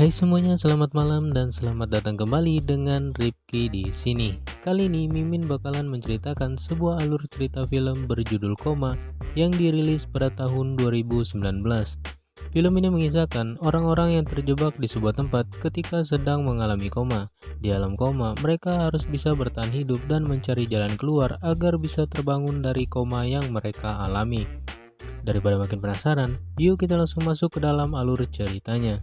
Hai semuanya, selamat malam dan selamat datang kembali dengan Ripki di sini. Kali ini Mimin bakalan menceritakan sebuah alur cerita film berjudul Koma yang dirilis pada tahun 2019. Film ini mengisahkan orang-orang yang terjebak di sebuah tempat ketika sedang mengalami koma. Di alam koma, mereka harus bisa bertahan hidup dan mencari jalan keluar agar bisa terbangun dari koma yang mereka alami. Daripada makin penasaran, yuk kita langsung masuk ke dalam alur ceritanya.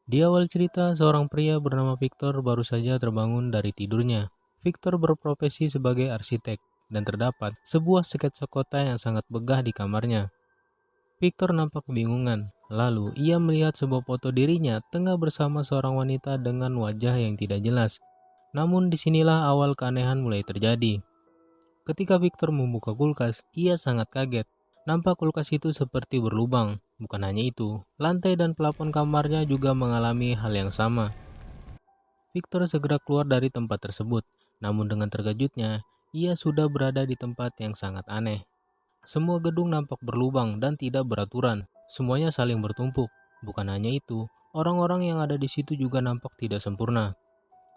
Di awal cerita, seorang pria bernama Victor baru saja terbangun dari tidurnya. Victor berprofesi sebagai arsitek, dan terdapat sebuah sketsa kota yang sangat begah di kamarnya. Victor nampak kebingungan, lalu ia melihat sebuah foto dirinya tengah bersama seorang wanita dengan wajah yang tidak jelas. Namun disinilah awal keanehan mulai terjadi. Ketika Victor membuka kulkas, ia sangat kaget. Nampak kulkas itu seperti berlubang. Bukan hanya itu, lantai dan plafon kamarnya juga mengalami hal yang sama. Victor segera keluar dari tempat tersebut, namun dengan terkejutnya, ia sudah berada di tempat yang sangat aneh. Semua gedung nampak berlubang dan tidak beraturan, semuanya saling bertumpuk. Bukan hanya itu, orang-orang yang ada di situ juga nampak tidak sempurna.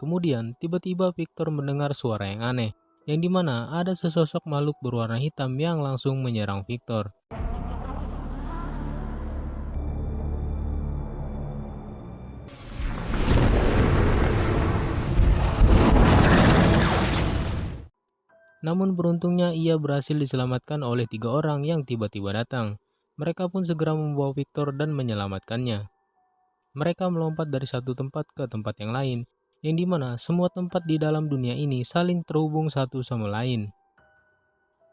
Kemudian, tiba-tiba Victor mendengar suara yang aneh, yang dimana ada sesosok makhluk berwarna hitam yang langsung menyerang Victor. Namun beruntungnya ia berhasil diselamatkan oleh 3 orang yang tiba-tiba datang. Mereka pun segera membawa Victor dan menyelamatkannya. Mereka melompat dari satu tempat ke tempat yang lain, yang dimana semua tempat di dalam dunia ini saling terhubung satu sama lain.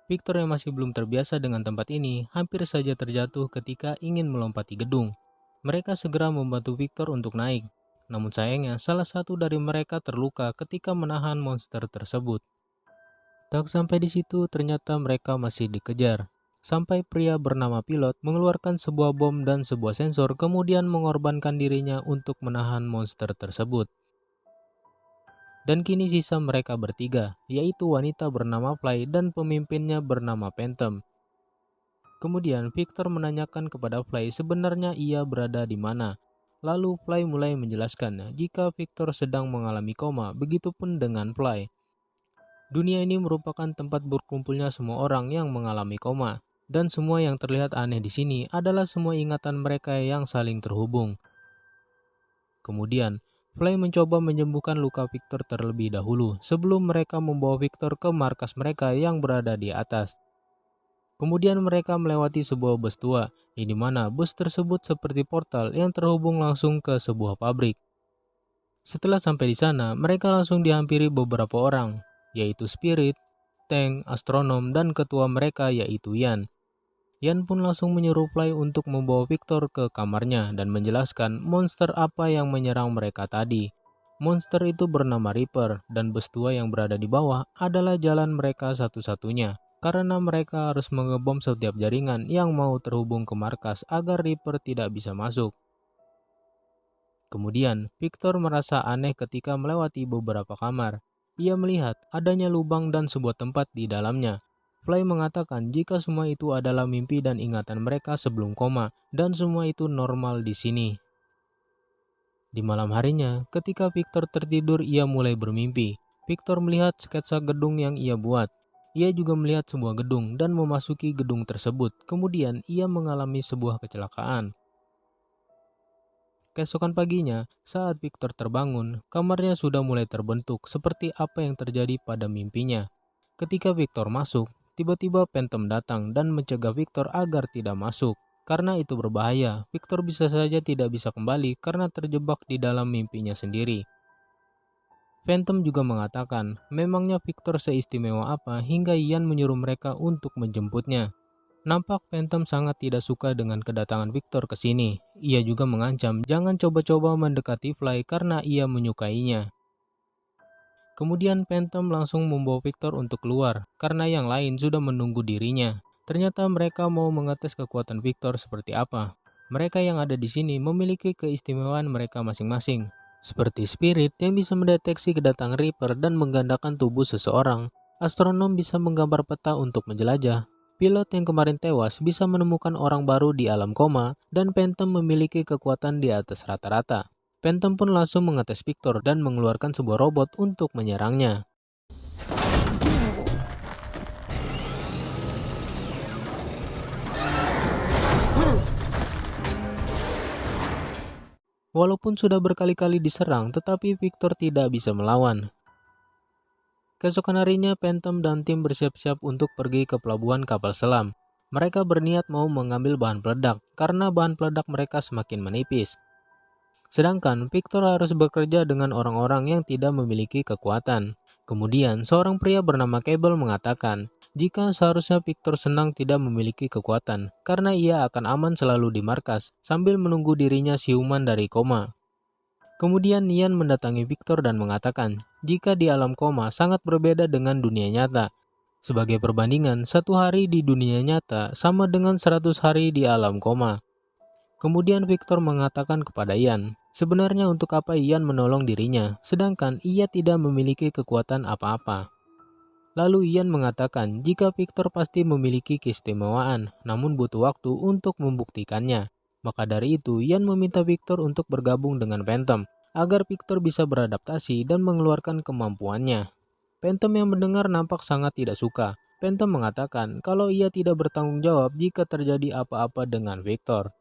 Victor yang masih belum terbiasa dengan tempat ini hampir saja terjatuh ketika ingin melompati gedung. Mereka segera membantu Victor untuk naik. Namun sayangnya salah satu dari mereka terluka ketika menahan monster tersebut. Tak sampai di situ, ternyata mereka masih dikejar. Sampai pria bernama Pilot mengeluarkan sebuah bom dan sebuah sensor, kemudian mengorbankan dirinya untuk menahan monster tersebut. Dan kini sisa mereka bertiga, yaitu wanita bernama Fly dan pemimpinnya bernama Phantom. Kemudian Victor menanyakan kepada Fly sebenarnya ia berada di mana. Lalu Fly mulai menjelaskan jika Victor sedang mengalami koma, begitupun dengan Fly. Dunia ini merupakan tempat berkumpulnya semua orang yang mengalami koma, dan semua yang terlihat aneh di sini adalah semua ingatan mereka yang saling terhubung. Kemudian, Fly mencoba menyembuhkan luka Victor terlebih dahulu sebelum mereka membawa Victor ke markas mereka yang berada di atas. Kemudian mereka melewati sebuah bus tua, di mana bus tersebut seperti portal yang terhubung langsung ke sebuah pabrik. Setelah sampai di sana, mereka langsung dihampiri beberapa orang, yaitu Spirit, Tank, Astronom, dan ketua mereka yaitu Yan. Yan pun langsung menyuruh Fly untuk membawa Victor ke kamarnya dan menjelaskan monster apa yang menyerang mereka tadi. Monster itu bernama Reaper, dan bus tua yang berada di bawah adalah jalan mereka satu-satunya, karena mereka harus mengebom setiap jaringan yang mau terhubung ke markas agar Reaper tidak bisa masuk. Kemudian, Victor merasa aneh ketika melewati beberapa kamar. Ia melihat adanya lubang dan sebuah tempat di dalamnya. Fly mengatakan jika semua itu adalah mimpi dan ingatan mereka sebelum koma, dan semua itu normal di sini. Di malam harinya, ketika Victor tertidur, ia mulai bermimpi. Victor melihat sketsa gedung yang ia buat. Ia juga melihat sebuah gedung dan memasuki gedung tersebut. Kemudian, ia mengalami sebuah kecelakaan. Keesokan paginya, saat Victor terbangun, kamarnya sudah mulai terbentuk seperti apa yang terjadi pada mimpinya. Ketika Victor masuk, tiba-tiba Phantom datang dan mencegah Victor agar tidak masuk. Karena itu berbahaya, Victor bisa saja tidak bisa kembali karena terjebak di dalam mimpinya sendiri. Phantom juga mengatakan, memangnya Victor seistimewa apa hingga Ian menyuruh mereka untuk menjemputnya. Nampak Phantom sangat tidak suka dengan kedatangan Victor ke sini. Ia juga mengancam jangan coba-coba mendekati Fly karena ia menyukainya. Kemudian Phantom langsung membawa Victor untuk keluar karena yang lain sudah menunggu dirinya. Ternyata mereka mau mengetes kekuatan Victor seperti apa. Mereka yang ada di sini memiliki keistimewaan mereka masing-masing. Seperti Spirit yang bisa mendeteksi kedatangan Reaper dan menggandakan tubuh seseorang. Astronom bisa menggambar peta untuk menjelajah. Pilot yang kemarin tewas bisa menemukan orang baru di alam koma dan Phantom memiliki kekuatan di atas rata-rata. Phantom pun langsung mengetes Victor dan mengeluarkan sebuah robot untuk menyerangnya. Walaupun sudah berkali-kali diserang, tetapi Victor tidak bisa melawan. Keesokan harinya, Phantom dan tim bersiap-siap untuk pergi ke pelabuhan kapal selam. Mereka berniat mau mengambil bahan peledak, karena bahan peledak mereka semakin menipis. Sedangkan Victor harus bekerja dengan orang-orang yang tidak memiliki kekuatan. Kemudian, seorang pria bernama Cable mengatakan, jika seharusnya Victor senang tidak memiliki kekuatan, karena ia akan aman selalu di markas, sambil menunggu dirinya siuman dari koma. Kemudian Ian mendatangi Victor dan mengatakan, jika di alam koma sangat berbeda dengan dunia nyata. Sebagai perbandingan, 1 hari di dunia nyata sama dengan 100 hari di alam koma. Kemudian Victor mengatakan kepada Ian, sebenarnya untuk apa Ian menolong dirinya, sedangkan ia tidak memiliki kekuatan apa-apa. Lalu Ian mengatakan jika Victor pasti memiliki keistimewaan, namun butuh waktu untuk membuktikannya. Maka dari itu, Ian meminta Victor untuk bergabung dengan Phantom, agar Victor bisa beradaptasi dan mengeluarkan kemampuannya. Phantom yang mendengar nampak sangat tidak suka. Phantom mengatakan kalau ia tidak bertanggung jawab jika terjadi apa-apa dengan Victor.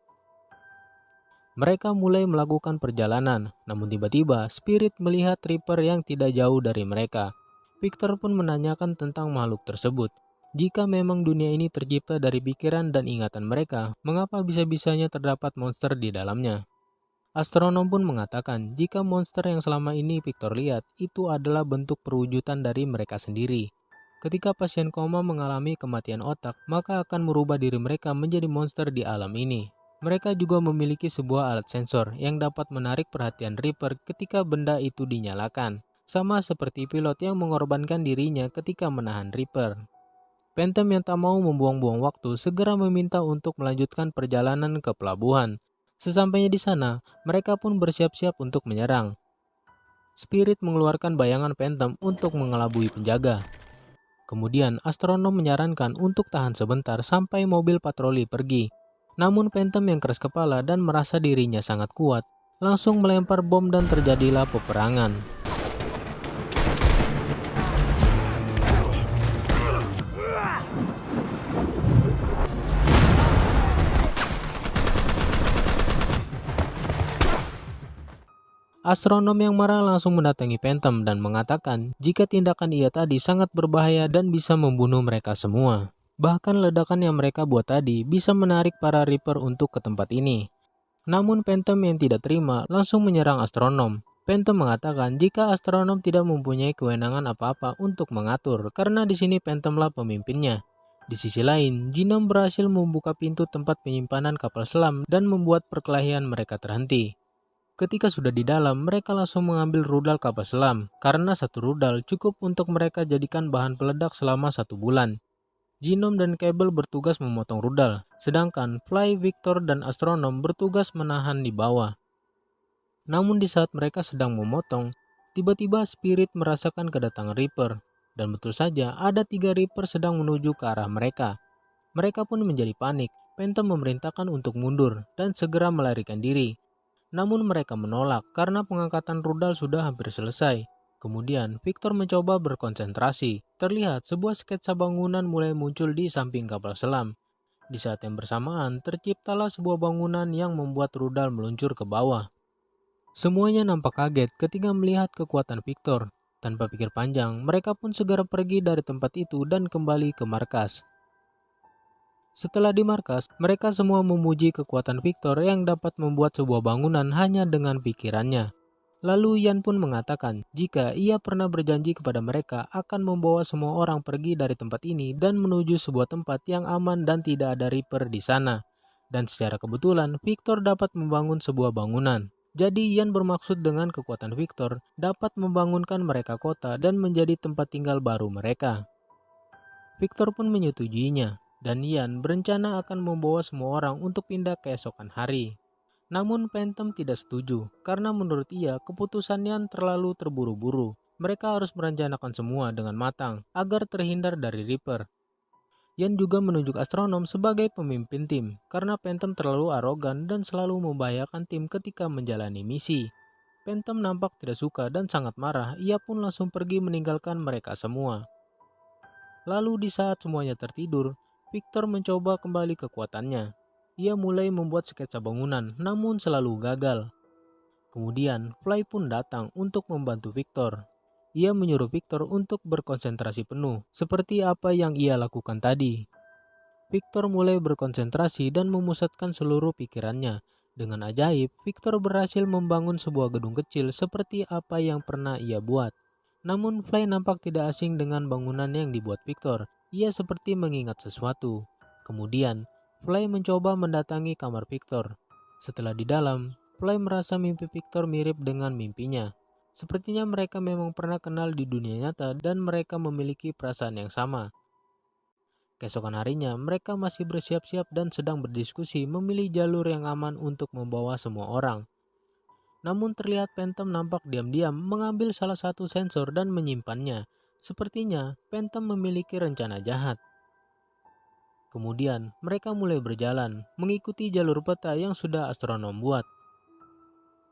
Mereka mulai melakukan perjalanan, namun tiba-tiba Spirit melihat Reaper yang tidak jauh dari mereka. Victor pun menanyakan tentang makhluk tersebut. Jika memang dunia ini tercipta dari pikiran dan ingatan mereka, mengapa bisa-bisanya terdapat monster di dalamnya? Astronom pun mengatakan jika monster yang selama ini Victor lihat itu adalah bentuk perwujudan dari mereka sendiri. Ketika pasien koma mengalami kematian otak, maka akan merubah diri mereka menjadi monster di alam ini. Mereka juga memiliki sebuah alat sensor yang dapat menarik perhatian Reaper ketika benda itu dinyalakan, sama seperti pilot yang mengorbankan dirinya ketika menahan Reaper. Phantom yang tak mau membuang-buang waktu segera meminta untuk melanjutkan perjalanan ke pelabuhan. Sesampainya di sana, mereka pun bersiap-siap untuk menyerang. Spirit mengeluarkan bayangan Phantom untuk mengelabui penjaga. Kemudian, astronom menyarankan untuk tahan sebentar sampai mobil patroli pergi. Namun Phantom yang keras kepala dan merasa dirinya sangat kuat, langsung melempar bom dan terjadilah peperangan. Astronom yang marah langsung mendatangi Phantom dan mengatakan jika tindakan ia tadi sangat berbahaya dan bisa membunuh mereka semua. Bahkan ledakan yang mereka buat tadi bisa menarik para Reaper untuk ke tempat ini. Namun Phantom yang tidak terima langsung menyerang astronom. Phantom mengatakan jika astronom tidak mempunyai kewenangan apa-apa untuk mengatur karena di sini Phantomlah pemimpinnya. Di sisi lain, Genom berhasil membuka pintu tempat penyimpanan kapal selam dan membuat perkelahian mereka terhenti. Ketika sudah di dalam, mereka langsung mengambil rudal kapal selam, karena satu rudal cukup untuk mereka jadikan bahan peledak selama 1 bulan. Genom dan Cable bertugas memotong rudal, sedangkan Fly, Victor, dan Astronom bertugas menahan di bawah. Namun di saat mereka sedang memotong, tiba-tiba Spirit merasakan kedatangan Reaper, dan betul saja ada 3 Reaper sedang menuju ke arah mereka. Mereka pun menjadi panik. Phantom memerintahkan untuk mundur dan segera melarikan diri. Namun mereka menolak karena pengangkatan rudal sudah hampir selesai. Kemudian Victor mencoba berkonsentrasi. Terlihat sebuah sketsa bangunan mulai muncul di samping kapal selam. Di saat yang bersamaan terciptalah sebuah bangunan yang membuat rudal meluncur ke bawah. Semuanya nampak kaget ketika melihat kekuatan Victor. Tanpa pikir panjang, mereka pun segera pergi dari tempat itu dan kembali ke markas. Setelah di markas, mereka semua memuji kekuatan Victor yang dapat membuat sebuah bangunan hanya dengan pikirannya. Lalu Ian pun mengatakan jika ia pernah berjanji kepada mereka akan membawa semua orang pergi dari tempat ini dan menuju sebuah tempat yang aman dan tidak ada Reaper di sana. Dan secara kebetulan, Victor dapat membangun sebuah bangunan. Jadi Ian bermaksud dengan kekuatan Victor dapat membangunkan mereka kota dan menjadi tempat tinggal baru mereka. Victor pun menyetujuinya. Dan Ian berencana akan membawa semua orang untuk pindah keesokan hari. Namun Phantom tidak setuju, karena menurut ia keputusan Ian terlalu terburu-buru. Mereka harus merencanakan semua dengan matang, agar terhindar dari Reaper. Yan juga menunjuk astronom sebagai pemimpin tim karena Phantom terlalu arogan dan selalu membahayakan tim ketika menjalani misi. Phantom nampak tidak suka dan sangat marah, ia pun langsung pergi meninggalkan mereka semua. Lalu di saat semuanya tertidur, Victor mencoba kembali kekuatannya. Ia mulai membuat sketsa bangunan, namun selalu gagal. Kemudian, Fly pun datang untuk membantu Victor. Ia menyuruh Victor untuk berkonsentrasi penuh, seperti apa yang ia lakukan tadi. Victor mulai berkonsentrasi dan memusatkan seluruh pikirannya. Dengan ajaib, Victor berhasil membangun sebuah gedung kecil seperti apa yang pernah ia buat. Namun Fly nampak tidak asing dengan bangunan yang dibuat Victor. Ia seperti mengingat sesuatu. Kemudian, Fly mencoba mendatangi kamar Victor. Setelah di dalam, Fly merasa mimpi Victor mirip dengan mimpinya. Sepertinya mereka memang pernah kenal di dunia nyata dan mereka memiliki perasaan yang sama. Keesokan harinya, mereka masih bersiap-siap dan sedang berdiskusi memilih jalur yang aman untuk membawa semua orang. Namun terlihat Phantom nampak diam-diam mengambil salah satu sensor dan menyimpannya. Sepertinya Phantom memiliki rencana jahat. Kemudian mereka mulai berjalan, mengikuti jalur peta yang sudah astronom buat.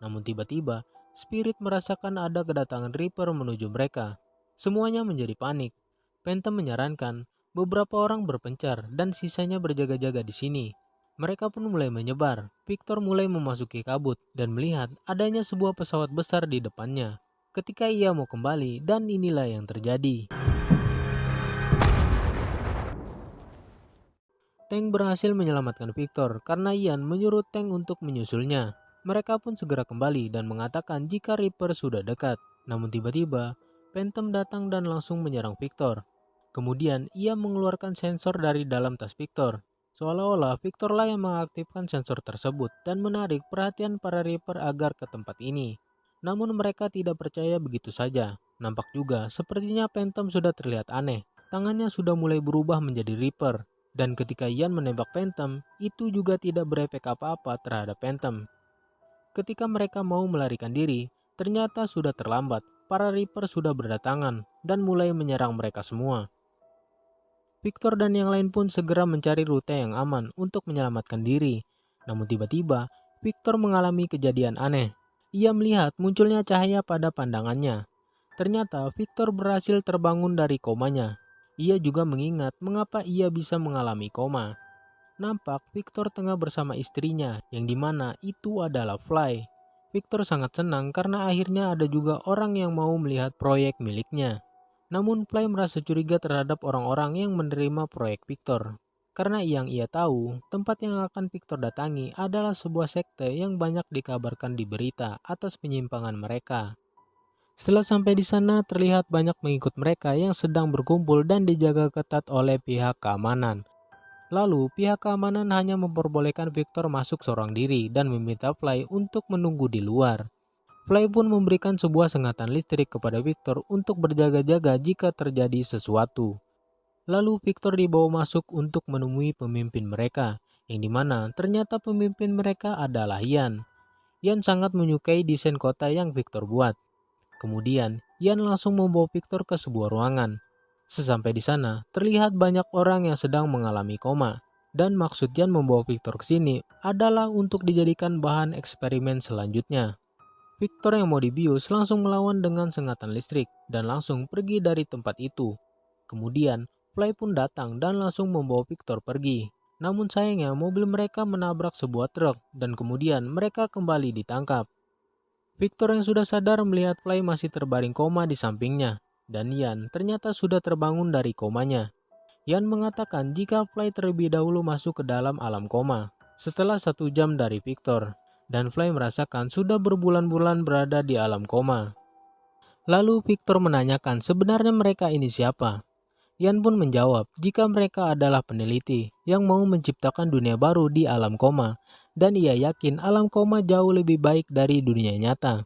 Namun tiba-tiba, Spirit merasakan ada kedatangan Reaper menuju mereka. Semuanya menjadi panik. Phantom menyarankan beberapa orang berpencar dan sisanya berjaga-jaga di sini. Mereka pun mulai menyebar. Victor mulai memasuki kabut dan melihat adanya sebuah pesawat besar di depannya. Ketika ia mau kembali, dan inilah yang terjadi. Tank berhasil menyelamatkan Victor karena Ian menyuruh tank untuk menyusulnya. Mereka pun segera kembali dan mengatakan jika Reaper sudah dekat. Namun tiba-tiba, Phantom datang dan langsung menyerang Victor. Kemudian ia mengeluarkan sensor dari dalam tas Victor. Seolah-olah Victor lah yang mengaktifkan sensor tersebut dan menarik perhatian para Reaper agar ke tempat ini. Namun mereka tidak percaya begitu saja. Nampak juga sepertinya Phantom sudah terlihat aneh. Tangannya sudah mulai berubah menjadi Reaper. Dan ketika Ian menembak Phantom, itu juga tidak berefek apa-apa terhadap Phantom. Ketika mereka mau melarikan diri, ternyata sudah terlambat. Para Reaper sudah berdatangan dan mulai menyerang mereka semua. Victor dan yang lain pun segera mencari rute yang aman untuk menyelamatkan diri. Namun tiba-tiba, Victor mengalami kejadian aneh. Ia melihat munculnya cahaya pada pandangannya. Ternyata Victor berhasil terbangun dari komanya. Ia juga mengingat mengapa ia bisa mengalami koma. Nampak Victor tengah bersama istrinya, yang dimana itu adalah Fly. Victor sangat senang karena akhirnya ada juga orang yang mau melihat proyek miliknya. Namun Fly merasa curiga terhadap orang-orang yang menerima proyek Victor. Karena yang ia tahu, tempat yang akan Victor datangi adalah sebuah sekte yang banyak dikabarkan di berita atas penyimpangan mereka. Setelah sampai di sana, terlihat banyak mengikut mereka yang sedang berkumpul dan dijaga ketat oleh pihak keamanan. Lalu, pihak keamanan hanya memperbolehkan Victor masuk seorang diri dan meminta Fly untuk menunggu di luar. Fly pun memberikan sebuah sengatan listrik kepada Victor untuk berjaga-jaga jika terjadi sesuatu. Lalu Victor dibawa masuk untuk menemui pemimpin mereka, yang dimana ternyata pemimpin mereka adalah Ian. Ian sangat menyukai desain kota yang Victor buat. Kemudian, Ian langsung membawa Victor ke sebuah ruangan. Sesampai di sana, terlihat banyak orang yang sedang mengalami koma. Dan maksud Ian membawa Victor ke sini adalah untuk dijadikan bahan eksperimen selanjutnya. Victor yang mau dibius langsung melawan dengan sengatan listrik dan langsung pergi dari tempat itu. Kemudian, Fly pun datang dan langsung membawa Victor pergi. Namun sayangnya mobil mereka menabrak sebuah truk dan kemudian mereka kembali ditangkap. Victor yang sudah sadar melihat Fly masih terbaring koma di sampingnya. Dan Ian ternyata sudah terbangun dari komanya. Ian mengatakan jika Fly terlebih dahulu masuk ke dalam alam koma setelah 1 jam dari Victor. Dan Fly merasakan sudah berbulan-bulan berada di alam koma. Lalu Victor menanyakan sebenarnya mereka ini siapa. Ian pun menjawab jika mereka adalah peneliti yang mau menciptakan dunia baru di alam koma. Dan ia yakin alam koma jauh lebih baik dari dunia nyata.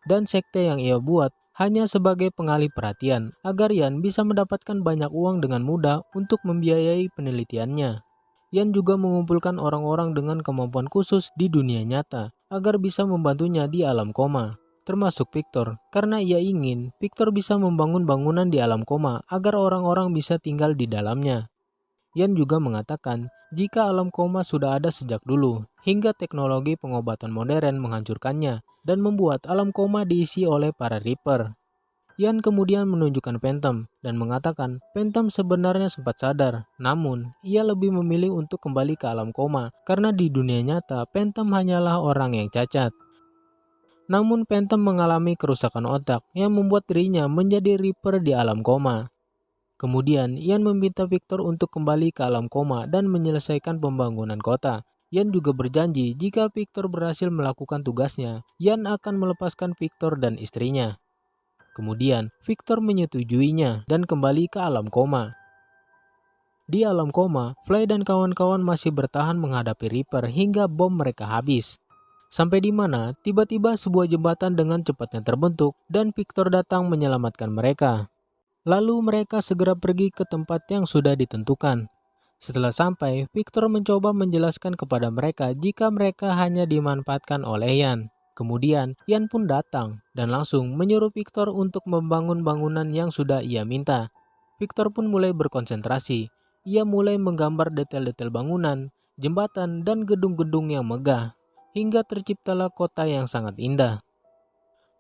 Dan sekte yang ia buat hanya sebagai pengalih perhatian agar Ian bisa mendapatkan banyak uang dengan mudah untuk membiayai penelitiannya. Ian juga mengumpulkan orang-orang dengan kemampuan khusus di dunia nyata agar bisa membantunya di alam koma, termasuk Victor, karena ia ingin Victor bisa membangun bangunan di alam koma agar orang-orang bisa tinggal di dalamnya. Yan juga mengatakan jika alam koma sudah ada sejak dulu, hingga teknologi pengobatan modern menghancurkannya dan membuat alam koma diisi oleh para Reaper. Yan kemudian menunjukkan Phantom dan mengatakan Phantom sebenarnya sempat sadar, namun ia lebih memilih untuk kembali ke alam koma karena di dunia nyata Phantom hanyalah orang yang cacat. Namun Phantom mengalami kerusakan otak yang membuat dirinya menjadi Reaper di alam koma. Kemudian Yan meminta Victor untuk kembali ke alam koma dan menyelesaikan pembangunan kota. Yan juga berjanji jika Victor berhasil melakukan tugasnya, Yan akan melepaskan Victor dan istrinya. Kemudian Victor menyetujuinya dan kembali ke alam koma. Di alam koma, Fly dan kawan-kawan masih bertahan menghadapi Reaper hingga bom mereka habis. Sampai di mana tiba-tiba sebuah jembatan dengan cepatnya terbentuk dan Victor datang menyelamatkan mereka. Lalu mereka segera pergi ke tempat yang sudah ditentukan. Setelah sampai, Victor mencoba menjelaskan kepada mereka jika mereka hanya dimanfaatkan oleh Yan. Kemudian, Yan pun datang dan langsung menyuruh Victor untuk membangun bangunan yang sudah ia minta. Victor pun mulai berkonsentrasi. Ia mulai menggambar detail-detail bangunan, jembatan, dan gedung-gedung yang megah, hingga terciptalah kota yang sangat indah.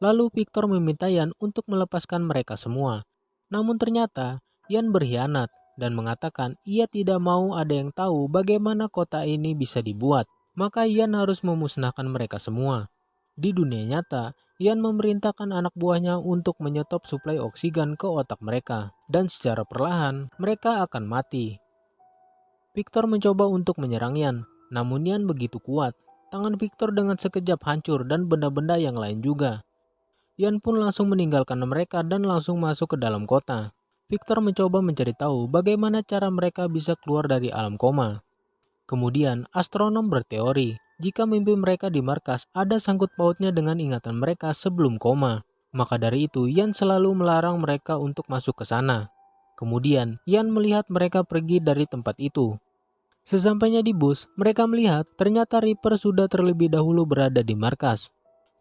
Lalu Victor meminta Yan untuk melepaskan mereka semua. Namun ternyata Yan berkhianat dan mengatakan ia tidak mau ada yang tahu bagaimana kota ini bisa dibuat. Maka Yan harus memusnahkan mereka semua. Di dunia nyata, Yan memerintahkan anak buahnya untuk menyetop suplai oksigen ke otak mereka. Dan secara perlahan mereka akan mati. Victor mencoba untuk menyerang Yan, namun Yan begitu kuat. Tangan Victor dengan sekejap hancur dan benda-benda yang lain juga. Yan pun langsung meninggalkan mereka dan langsung masuk ke dalam kota. Victor mencoba mencari tahu bagaimana cara mereka bisa keluar dari alam koma. Kemudian astronom berteori jika mimpi mereka di markas ada sangkut pautnya dengan ingatan mereka sebelum koma. Maka dari itu Yan selalu melarang mereka untuk masuk ke sana. Kemudian Yan melihat mereka pergi dari tempat itu. Sesampainya di bus, mereka melihat ternyata Reaper sudah terlebih dahulu berada di markas.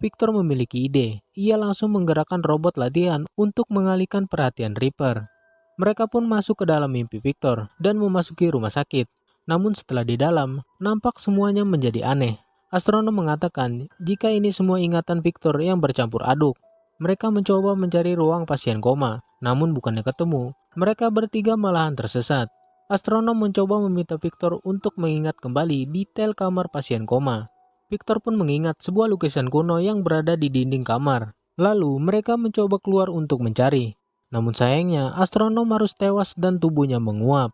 Victor memiliki ide. Ia langsung menggerakkan robot latihan untuk mengalihkan perhatian Reaper. Mereka pun masuk ke dalam mimpi Victor dan memasuki rumah sakit. Namun setelah di dalam, nampak semuanya menjadi aneh. Astronom mengatakan jika ini semua ingatan Victor yang bercampur aduk. Mereka mencoba mencari ruang pasien koma, namun bukannya ketemu. Mereka bertiga malahan tersesat. Astronom mencoba meminta Victor untuk mengingat kembali detail kamar pasien koma. Victor pun mengingat sebuah lukisan kuno yang berada di dinding kamar. Lalu mereka mencoba keluar untuk mencari. Namun sayangnya astronom harus tewas dan tubuhnya menguap.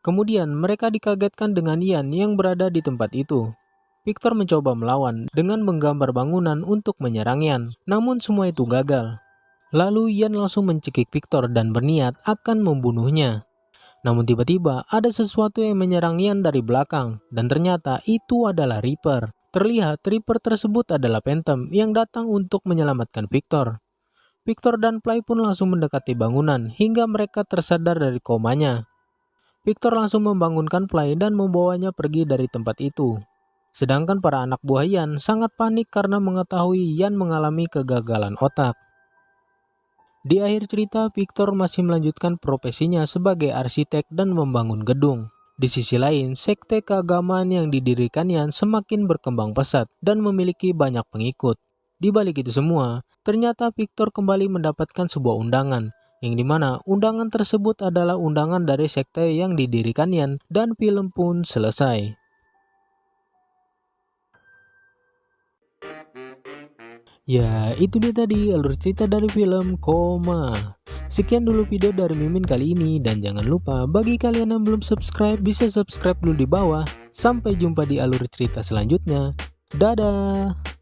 Kemudian mereka dikagetkan dengan Yan yang berada di tempat itu. Victor mencoba melawan dengan menggambar bangunan untuk menyerang Yan. Namun semua itu gagal. Lalu Yan langsung mencekik Victor dan berniat akan membunuhnya. Namun tiba-tiba ada sesuatu yang menyerang Yan dari belakang. Dan ternyata itu adalah Reaper. Terlihat Reaper tersebut adalah Phantom yang datang untuk menyelamatkan Victor. Victor dan Fly pun langsung mendekati bangunan hingga mereka tersadar dari komanya. Victor langsung membangunkan Fly dan membawanya pergi dari tempat itu. Sedangkan para anak buah Yan sangat panik karena mengetahui Yan mengalami kegagalan otak. Di akhir cerita, Victor masih melanjutkan profesinya sebagai arsitek dan membangun gedung. Di sisi lain, sekte keagamaan yang didirikan Yan semakin berkembang pesat dan memiliki banyak pengikut. Di balik itu semua, ternyata Victor kembali mendapatkan sebuah undangan, yang dimana undangan tersebut adalah undangan dari sekte yang didirikan Yan dan film pun selesai. Ya, itu dia tadi alur cerita dari film Koma. Sekian dulu video dari Mimin kali ini dan jangan lupa bagi kalian yang belum subscribe bisa subscribe dulu di bawah. Sampai jumpa di alur cerita selanjutnya. Dadah!